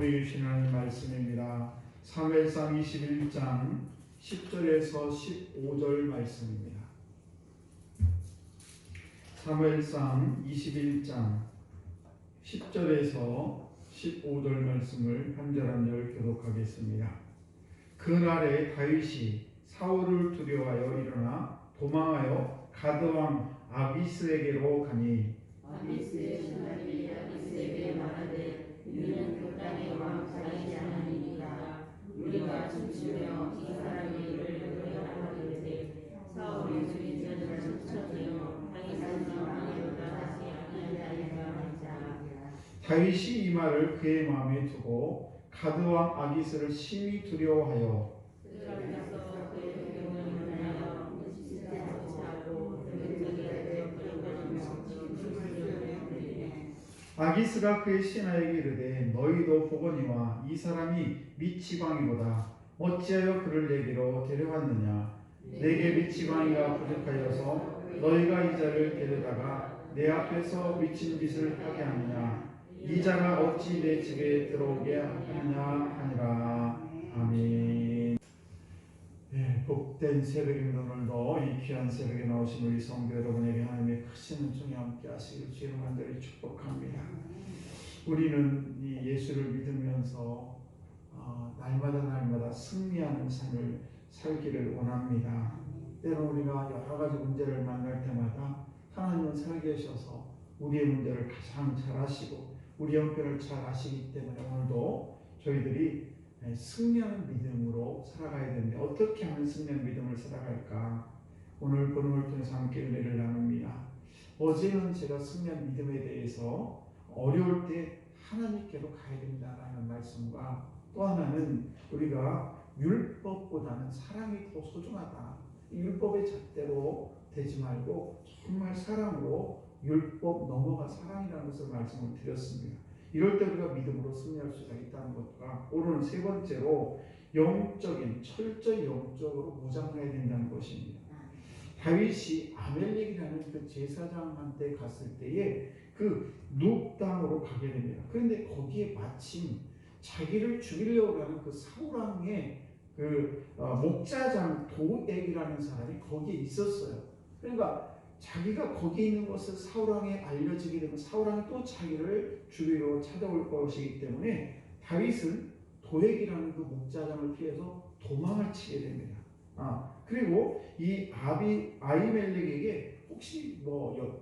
우리 주신 하나님 말씀입니다. 사무엘상 21장 10절에서 15절 말씀입니다. 사무엘상 21장 10절에서 15절 말씀을 한 절 한 절 교독하겠습니다. 그날에 다윗이 사울을 두려워하여 일어나 도망하여 가드왕 아비스에게로 가니 아비스의 신하들이 아비스에게 말하되 이는 그 땅의 왕 다윗이 아니니까 우리가 춤추며 이 사람이 이를 노래하라 하되 사울이 죽인 자를 쫓아내어 당이 사는 왕으로 다시 아니하리라 하자. 다윗이 이 말을 그의 마음에 두고 가드왕 아비스를 심히 두려워하여 아기스가 그의 신하에게 이르되 너희도 보거니와 이 사람이 미치광이보다 어찌하여 그를 내게로 데려왔느냐. 내게 미치광이가 부족하여서 너희가 이 자를 데려다가 내 앞에서 미친 짓을 하게 하느냐. 이 자가 어찌 내 집에 들어오게 하느냐 하니라. 아멘. 네, 복된 새벽입니다. 오늘도 이 귀한 새벽에 나오신 우리 성도 여러분에게 하나님의 크신 은총이 함께 하시길 주의 간절히 축복합니다. 우리는 이 예수를 믿으면서 날마다 승리하는 삶을 살기를 원합니다. 때로 우리가 여러 가지 문제를 만날 때마다 하나님은 살계셔서 우리의 문제를 가장 잘 아시고 우리 형편을 잘 아시기 때문에 오늘도 저희들이 승리하는 믿음으로 살아가야 되는데 어떻게 하면 승리하는 믿음을 살아갈까? 오늘 본문을 통해서 함께 은혜를 나눕니다. 어제는 제가 승리한 믿음에 대해서 어려울 때 하나님께로 가야 된다라는 말씀과 또 하나는 우리가 율법보다는 사랑이 더 소중하다. 율법의 잣대로 되지 말고 정말 사랑으로 율법 넘어가 사랑이라는 것을 말씀을 드렸습니다. 이럴 때 우리가 믿음으로 승리할 수가 있다는 것과 오늘은 세 번째로 철저히 영적으로 무장해야 된다는 것입니다. 다윗이 아멜렉이라는 그 제사장한테 갔을 때에 그 눕 땅으로 가게 됩니다. 그런데 거기에 마침 자기를 죽이려고 하는 그 사울왕의 목자장 도액이라는 사람이 거기에 있었어요. 그러니까 자기가 거기 있는 것을 사울왕에 알려지게 되면 사울왕이 또 자기를 죽이러 찾아올 것이기 때문에 다윗은 도액이라는 그 목자장을 피해서 도망을 치게 됩니다. 그리고 이 아히멜렉에게 혹시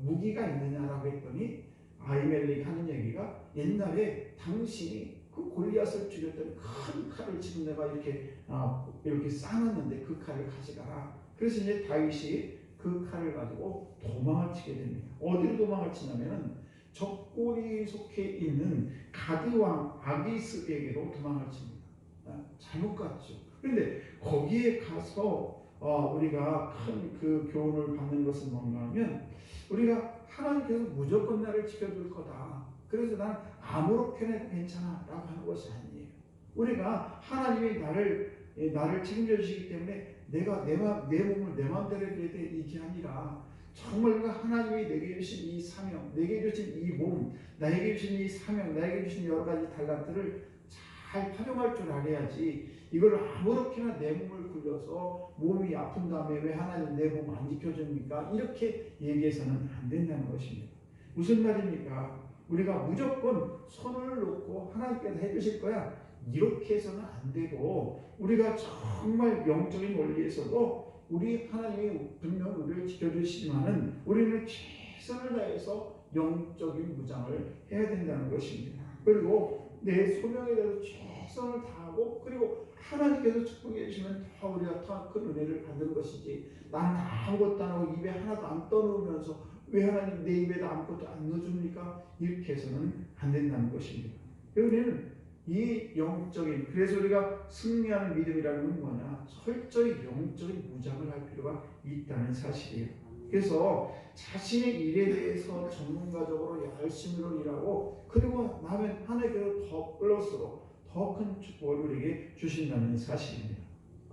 무기가 있느냐라고 했더니 아히멜렉이 하는 얘기가 옛날에 당신이 그 골리앗을 죽였던 큰 칼을 지금 내가 이렇게 쌓았는데 그 칼을 가져가라. 그래서 이제 다윗이 그 칼을 가지고 도망을 치게 됩니다. 어디로 도망을 치냐면은 적골이 속해 있는 가드왕 아기스에게로 도망을 칩니다. 잘못 갔죠. 그런데 거기에 가서 우리가 큰 그 교훈을 받는 것은 뭔가 하면 우리가 하나님께서 무조건 나를 지켜줄 거다. 그래서 난 아무렇게나 해도 괜찮아 라고 하는 것이 아니에요. 우리가 하나님이 나를 책임져 주시기 때문에 내가 내 몸을 내 마음대로 해야 돼 이게 아니라 정말 하나님이 내게 주신 이 사명, 내게 주신 이 몸, 나에게 주신 이 사명, 나에게 주신 여러 가지 달란트를 잘 활용할 줄 알아야지 이걸 아무렇게나 내 몸을 굴려서 몸이 아픈 다음에 왜 하나님 내 몸 안 지켜줍니까? 이렇게 얘기해서는 안 된다는 것입니다. 무슨 말입니까? 우리가 무조건 손을 놓고 하나님께서 해주실 거야 이렇게 해서는 안 되고 우리가 정말 영적인 원리에서도 우리 하나님이 분명 우리를 지켜주시지만은 우리는 최선을 다해서 영적인 무장을 해야 된다는 것입니다. 그리고 내 소명에 대해서 최선을 다하고 그리고 하나님께서 축복해 주시면 더 우리가 더 큰 은혜를 받는 것이지 나는 아무것도 안 하고 입에 하나도 안 떠놓으면서 왜 하나님 내 입에다 아무것도 안 넣어줍니까? 이렇게 해서는 안 된다는 것입니다. 우리는 이 영적인 그래서 우리가 승리하는 믿음이라는 건 뭐냐? 철저히 영적인 무장을 할 필요가 있다는 사실이에요. 그래서 자신의 일에 대해서 전문가적으로 열심히 일하고 그리고 나면 하나님께서 더 플러스로 더 큰 축복을 우리에게 주신다는 사실입니다.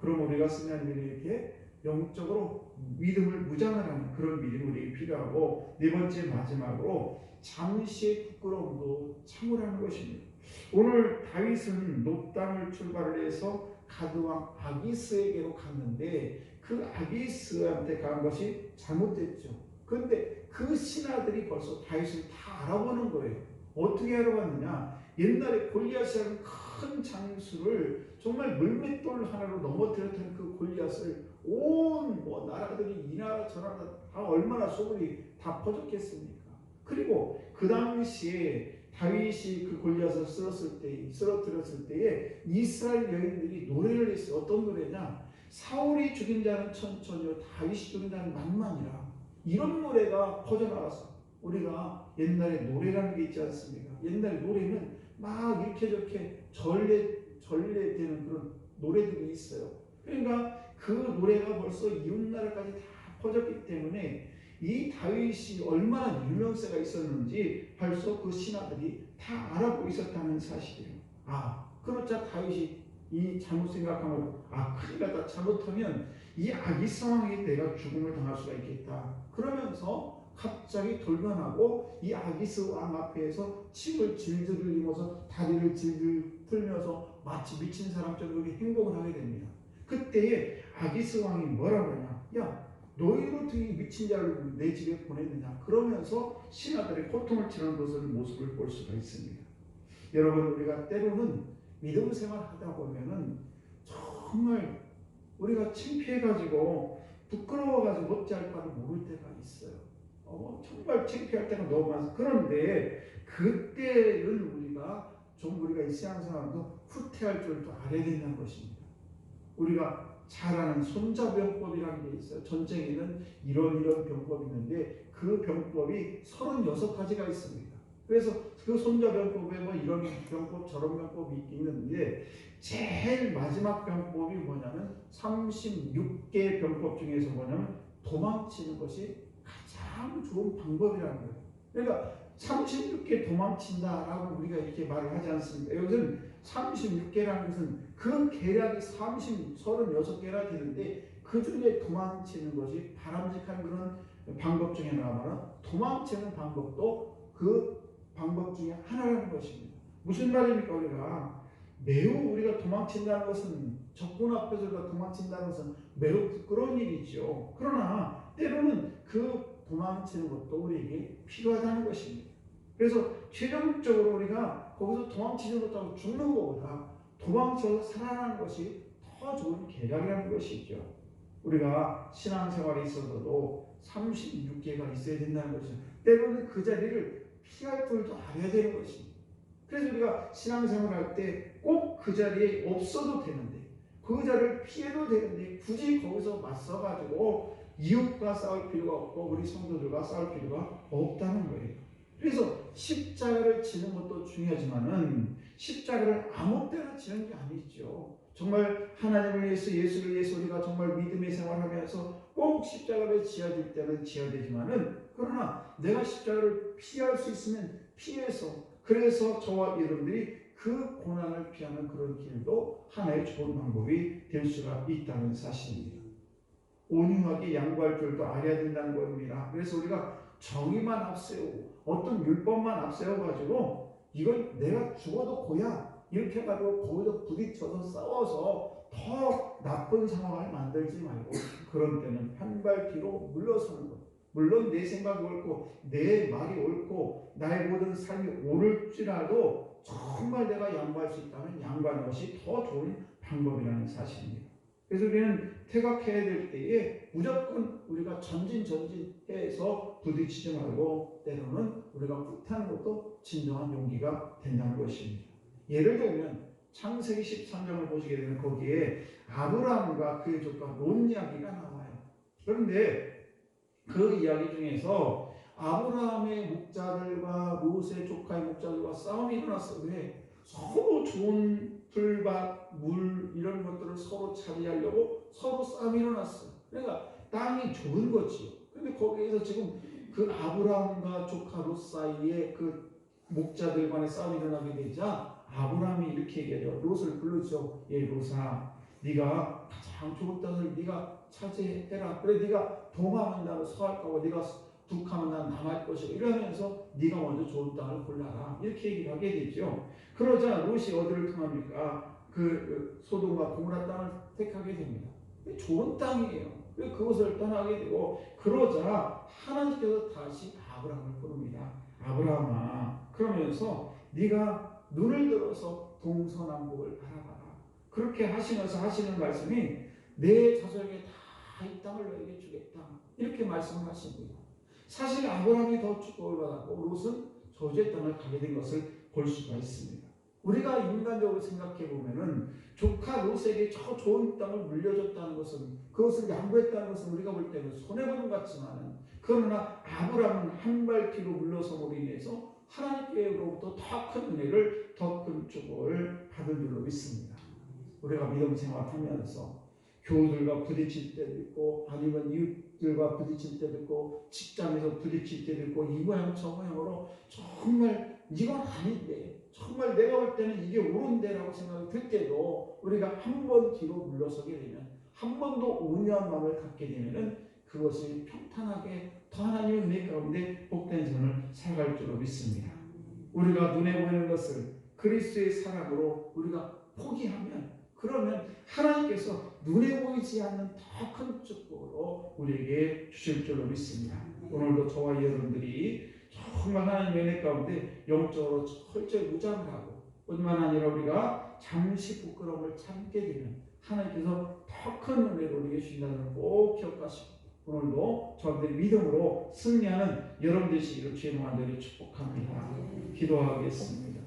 그럼 우리가 승리하는 믿음이 이렇게 영적으로 믿음을 무장을 하는 그런 믿음이 우리에게 필요하고 네 번째 마지막으로 잠시의 부끄러움도 참으라는 것입니다. 오늘 다윗은 노땅을 출발을 해서 가드왕 아기스에게로 갔는데 그 아기스한테 간 것이 잘못됐죠. 그런데 그 신하들이 벌써 다윗을 다 알아보는 거예요. 어떻게 알아봤느냐? 옛날에 골리앗이라는 큰 장수를 정말 물맷돌 하나로 넘어뜨렸던 그 골리앗을 온 나라들이 이 나라 저 나라 다 얼마나 소문이 다 퍼졌겠습니까? 그리고 그 당시에 다윗이 그 골리앗을 쓰러뜨렸을 때에 이스라엘 여인들이 노래를 했어요. 어떤 노래냐? 사울이 죽인 자는 천천히요 다윗이 죽인 자는 만만이라. 이런 노래가 퍼져나갔어. 우리가 옛날에 노래라는 게 있지 않습니까? 옛날에 노래는 막 이렇게 저렇게 전래되는 그런 노래들이 있어요. 그러니까 그 노래가 벌써 이웃나라까지 다 퍼졌기 때문에 이 다윗이 얼마나 유명세가 있었는지 벌써 그 신하들이 다 알아보고 있었다는 사실이에요. 그렇자 다윗이 이 잘못 생각하면 큰일 났다. 잘못하면 이 악의 상황에 내가 죽음을 당할 수가 있겠다. 그러면서 갑자기 돌변하고 이 아기스 왕 앞에서 침을 질질 흘리면서 다리를 질질 틀면서 마치 미친 사람처럼 행동을 하게 됩니다. 그때에 아기스 왕이 뭐라고 하냐? 야, 너희로 등이 미친 자를 내 집에 보냈느냐? 그러면서 신하들의 고통을 치는 모습을 볼 수가 있습니다. 여러분, 우리가 때로는 믿음 생활하다 보면은 정말 우리가 창피해가지고 부끄러워가지고 어찌할 바를 모를 때가 있어요. 정말 창피할 때가 너무 많아서. 그런데 그때는 우리가 이 신앙생활도 후퇴할 줄도 알아야 된다는 것입니다. 우리가 잘 아는 손자병법이라는 게 있어요. 전쟁에는 이런 병법이 있는데 그 병법이 36가지가 있습니다. 그래서 그 손자병법에 이런 병법 저런 병법이 있는데 제일 마지막 병법이 뭐냐면 36개의 병법 중에서 뭐냐면 도망치는 것이 가장 좋은 방법이라는 거예요. 그러니까 36개 도망친다라고 우리가 이렇게 말을 하지 않습니까? 여기서는 36개라는 것은 그 계략이 36개나 되는데 그 중에 도망치는 것이 바람직한 그런 방법 중에 하나는 도망치는 방법도 그 방법 중에 하나라는 것입니다. 무슨 말입니까? 우리가 도망친다는 것은 적군 앞에서 우리가 도망친다는 것은 매우 부끄러운 일이죠. 그러나 때로는 그 도망치는 것도 우리에게 필요하다는 것입니다. 그래서 최종적으로 우리가 거기서 도망치는 것하고 죽는 것보다 도망쳐서 살아나는 것이 더 좋은 계략이라는 것이죠. 우리가 신앙생활에 있어서도 36개가 있어야 된다는 것이죠. 때로는 그 자리를 피할 줄도 알아야 되는 것입니다. 그래서 우리가 신앙생활할 때 꼭 그 자리에 없어도 되는데 그 자리를 피해도 되는데 굳이 거기서 맞서가지고 이웃과 싸울 필요가 없고 우리 성도들과 싸울 필요가 없다는 거예요. 그래서 십자가를 지는 것도 중요하지만은 십자가를 아무 때나 지는 게 아니죠. 정말 하나님을 위해서 예수를 위해서 우리가 정말 믿음의 생활하면서 꼭 십자가를 지어야 될 때는 지어야 되지만은 그러나 내가 십자가를 피할 수 있으면 피해서 그래서 저와 여러분들이 그 고난을 피하는 그런 길도 하나의 좋은 방법이 될 수가 있다는 사실입니다. 온유하게 양보할 줄도 알아야 된다는 겁니다. 그래서 우리가 정의만 앞세우고 어떤 율법만 앞세워가지고 이건 내가 죽어도 고야 이렇게 해가지고 거기서 부딪혀서 싸워서 더 나쁜 상황을 만들지 말고 그런 때는 한 발 뒤로 물러서는 것. 물론 내 생각이 옳고 내 말이 옳고 나의 모든 삶이 옳을지라도 정말 내가 양보할 수 있다면 양보하는 것이 더 좋은 방법이라는 사실입니다. 그래서 우리는 퇴각해야 될 때에 무조건 우리가 전진해서 부딪히지 말고 때로는 우리가 후퇴하는 것도 진정한 용기가 된다는 것입니다. 예를 들면 창세기 13장을 보시게 되면 거기에 아브라함과 그의 조카 롯 이야기가 나와요. 그런데 그 이야기 중에서 아브라함의 목자들과 롯의 조카의 목자들과 싸움이 일어났어요. 왜? 서로 좋은 풀밭, 물 이런 것들을 서로 차지하려고 서로 싸움이 일어났어요. 그러니까 땅이 좋은 거지요. 그런데 거기에서 지금 그 아브라함과 조카 롯 사이에 그 목자들 간의 싸움이 일어나게 되자 아브라함이 이렇게 얘기해요. 롯을 불러줘. 예, 롯아, 네가 가장 좋은 땅을 네가 차지해라. 그래, 네가 동하면 나는 서할 거고 네가 북하면 난 남할 것이고 이러면서 네가 먼저 좋은 땅을 골라라. 이렇게 얘기를 하게 되죠. 그러자 롯이 어디를 통합니까? 그 소돔과 고모라 땅을 택하게 됩니다. 좋은 땅이에요. 그것을 떠나게 되고 그러자 하나님께서 다시 아브라함을 부릅니다. 아브라함아, 그러면서 네가 눈을 들어서 동서남북을 바라봐라. 그렇게 하시면서 하시는 말씀이 내 자손에게 다 이 땅을 너에게 주겠다. 이렇게 말씀을 하십니다. 사실 아브라함이 더 축복을 받았고 롯은 저주의 땅을 가게 된 것을 볼 수가 있습니다. 우리가 인간적으로 생각해 보면은 조카 롯에게 저 좋은 땅을 물려줬다는 것은 그것을 양보했다는 것은 우리가 볼 때는 손해보는 것 같지만은 그러나 아브라함은 한 발 뒤로 물러섬으로 인해서 하나님께로부터 더 큰 은혜를 더 큰 축복을 받은 줄로 믿습니다. 우리가 믿음 생활하면서 교우들과 부딪힐 때도 있고 아니면 이웃들과 부딪힐 때도 있고 직장에서 부딪힐 때도 있고 이 모양 저 모양으로 정말 이건 아닌데 정말 내가 볼 때는 이게 옳은데 라고 생각이 들 때도 우리가 한 번 뒤로 물러서게 되면 한 번 더 온유한 마음을 갖게 되면 그것이 평탄하게 더 하나님의 은혜 가운데 복된 삶을 살아갈 줄로 믿습니다. 우리가 눈에 보이는 것을 그리스도의 사랑으로 우리가 포기하면 그러면 하나님께서 눈에 보이지 않는 더 큰 축복으로 우리에게 주실 줄로 믿습니다. 오늘도 저와 여러분들이 정말 하나님의 은혜 가운데 영적으로 철저히 무장을 하고 뿐만 아니라 우리가 잠시 부끄러움을 참게 되면 하나님께서 더 큰 은혜를 우리에게 주신다는 걸 꼭 기억하시고 오늘도 저들의 믿음으로 승리하는 여러분 되시기를 주의 이름으로 축복합니다. 기도하겠습니다.